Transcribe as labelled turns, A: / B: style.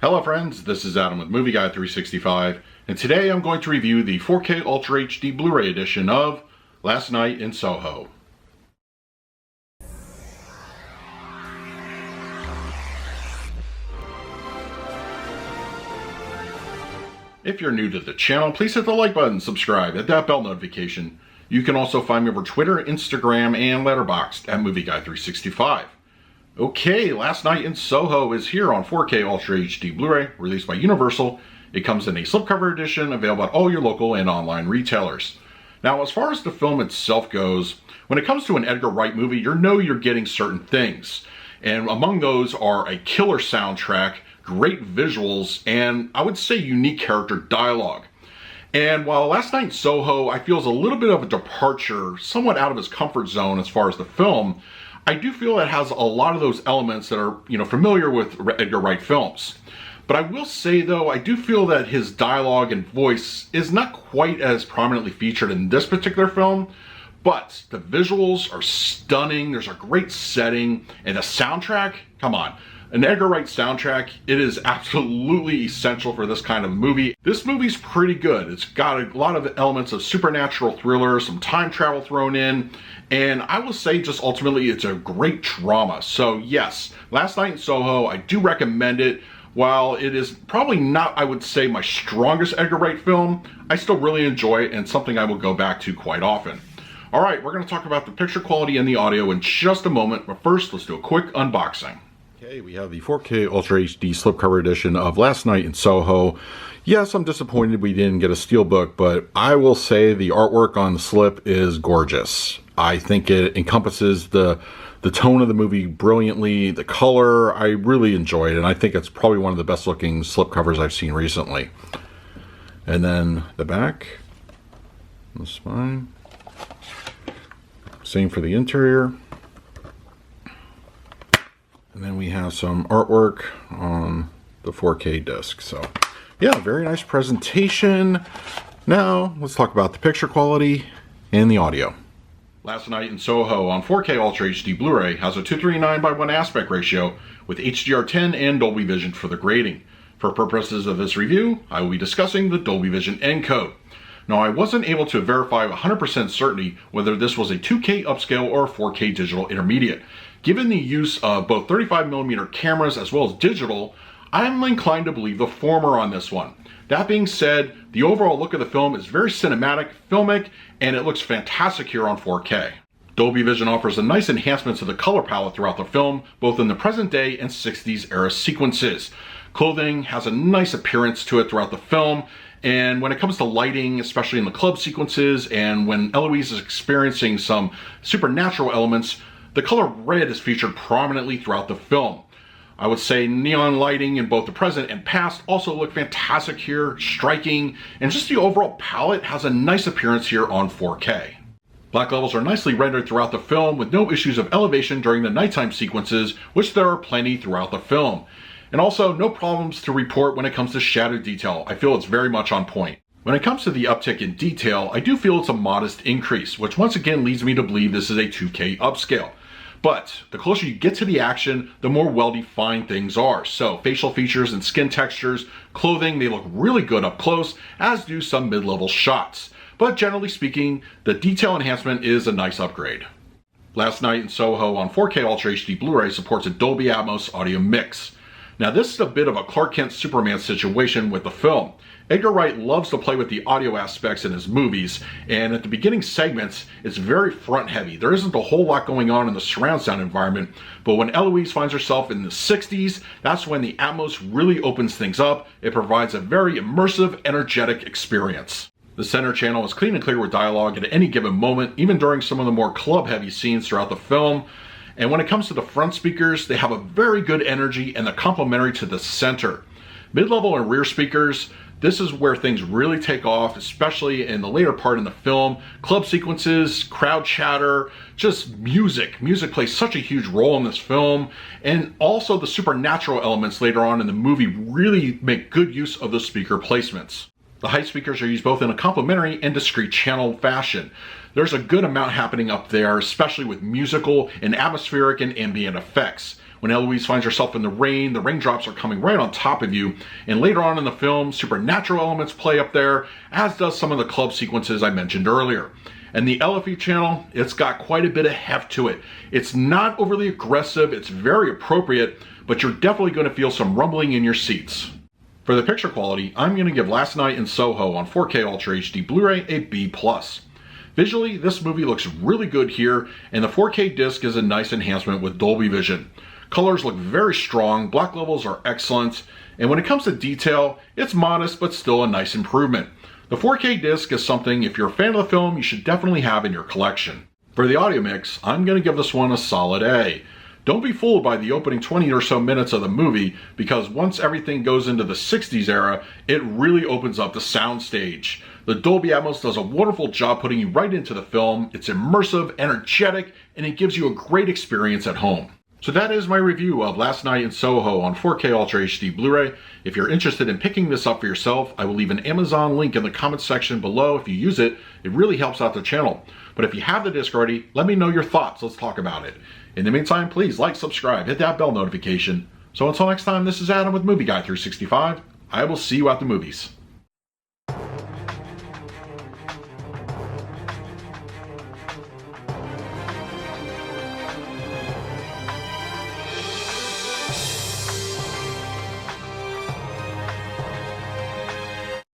A: Hello friends, this is Adam with Movie Guide 365, and today I'm going to review the 4K Ultra HD Blu-ray edition of Last Night in Soho. If you're new to the channel, please hit the like button, subscribe, hit that bell notification. You can also find me over Twitter, Instagram, and Letterboxd at Movie Guide 365. Okay, Last Night in Soho is here on 4K Ultra HD Blu-ray, released by Universal. It comes in a slipcover edition, available at all your local and online retailers. Now, as far as the film itself goes, when it comes to an Edgar Wright movie, you're getting certain things. And among those are a killer soundtrack, great visuals, and I would say unique character dialogue. And while Last Night in Soho, I feel is a little bit of a departure, somewhat out of his comfort zone as far as the film, I do feel it has a lot of those elements that are, familiar with Edgar Wright films. But I will say though, I do feel that his dialogue and voice is not quite as prominently featured in this particular film, but the visuals are stunning, there's a great setting, and the soundtrack, come on. An Edgar Wright soundtrack, it is absolutely essential for this kind of movie. This movie's pretty good. It's got a lot of elements of supernatural thriller, some time travel thrown in, and I will say just ultimately it's a great drama. So yes, Last Night in Soho, I do recommend it. While it is probably not, I would say, my strongest Edgar Wright film, I still really enjoy it and something I will go back to quite often. Alright, we're going to talk about the picture quality and the audio in just a moment, but first let's do a quick unboxing. Okay, we have the 4K Ultra HD slipcover edition of Last Night in Soho. Yes, I'm disappointed we didn't get a steelbook, but I will say the artwork on the slip is gorgeous. I think it encompasses the tone of the movie brilliantly, the color, I really enjoy it, and I think it's probably one of the best looking slipcovers I've seen recently. And then the back, the spine, same for the interior. And then we have some artwork on the 4K disc. So yeah, very nice presentation. Now let's talk about the picture quality and the audio. Last Night in Soho on 4K Ultra HD Blu-ray has a 239:1 aspect ratio with HDR10 and Dolby Vision for the grading. For purposes of this review, I will be discussing the Dolby Vision encode. Now, I wasn't able to verify with 100% certainty whether this was a 2K upscale or a 4K digital intermediate. Given the use of both 35mm cameras as well as digital, I'm inclined to believe the former on this one. That being said, the overall look of the film is very cinematic, filmic, and it looks fantastic here on 4K. Dolby Vision offers a nice enhancement to the color palette throughout the film, both in the present day and 60s era sequences. Clothing has a nice appearance to it throughout the film, and when it comes to lighting, especially in the club sequences, and when Eloise is experiencing some supernatural elements, the color red is featured prominently throughout the film. I would say neon lighting in both the present and past also look fantastic here, striking, and just the overall palette has a nice appearance here on 4K. Black levels are nicely rendered throughout the film with no issues of elevation during the nighttime sequences, which there are plenty throughout the film. And also no problems to report when it comes to shadow detail. I feel it's very much on point. When it comes to the uptick in detail, I do feel it's a modest increase, which once again leads me to believe this is a 2K upscale. But the closer you get to the action, the more well-defined things are. So facial features and skin textures, clothing, they look really good up close, as do some mid-level shots. But generally speaking, the detail enhancement is a nice upgrade. Last Night in Soho on 4K Ultra HD Blu-ray supports a Dolby Atmos audio mix. Now this is a bit of a Clark Kent Superman situation with the film. Edgar Wright loves to play with the audio aspects in his movies, and at the beginning segments, it's very front heavy. There isn't a whole lot going on in the surround sound environment, but when Eloise finds herself in the 60s, that's when the Atmos really opens things up. It provides a very immersive, energetic experience. The center channel is clean and clear with dialogue at any given moment, even during some of the more club-heavy scenes throughout the film. And when it comes to the front speakers, they have a very good energy and they're complementary to the center. Mid-level and rear speakers, this is where things really take off, especially in the later part in the film. Club sequences, crowd chatter, just music. Music plays such a huge role in this film. And also the supernatural elements later on in the movie really make good use of the speaker placements. The height speakers are used both in a complementary and discrete channel fashion. There's a good amount happening up there, especially with musical and atmospheric and ambient effects. When Eloise finds herself in the raindrops are coming right on top of you, and later on in the film, supernatural elements play up there, as does some of the club sequences I mentioned earlier. And the LFE channel, it's got quite a bit of heft to it. It's not overly aggressive, it's very appropriate, but you're definitely going to feel some rumbling in your seats. For the picture quality, I'm going to give Last Night in Soho on 4K Ultra HD Blu-ray a B+. Visually, this movie looks really good here, and the 4K disc is a nice enhancement with Dolby Vision. Colors look very strong, black levels are excellent, and when it comes to detail, it's modest but still a nice improvement. The 4K disc is something, if you're a fan of the film, you should definitely have in your collection. For the audio mix, I'm going to give this one a solid A. Don't be fooled by the opening 20 or so minutes of the movie, because once everything goes into the 60s era, it really opens up the soundstage. The Dolby Atmos does a wonderful job putting you right into the film. It's immersive, energetic, and it gives you a great experience at home. So that is my review of Last Night in Soho on 4K Ultra HD Blu-ray. If you're interested in picking this up for yourself, I will leave an Amazon link in the comments section below. If you use it, it really helps out the channel. But if you have the disc already, let me know your thoughts. Let's talk about it. In the meantime, please like, subscribe, hit that bell notification. So until next time, this is Adam with Movie Guy 365. I will see you at the movies.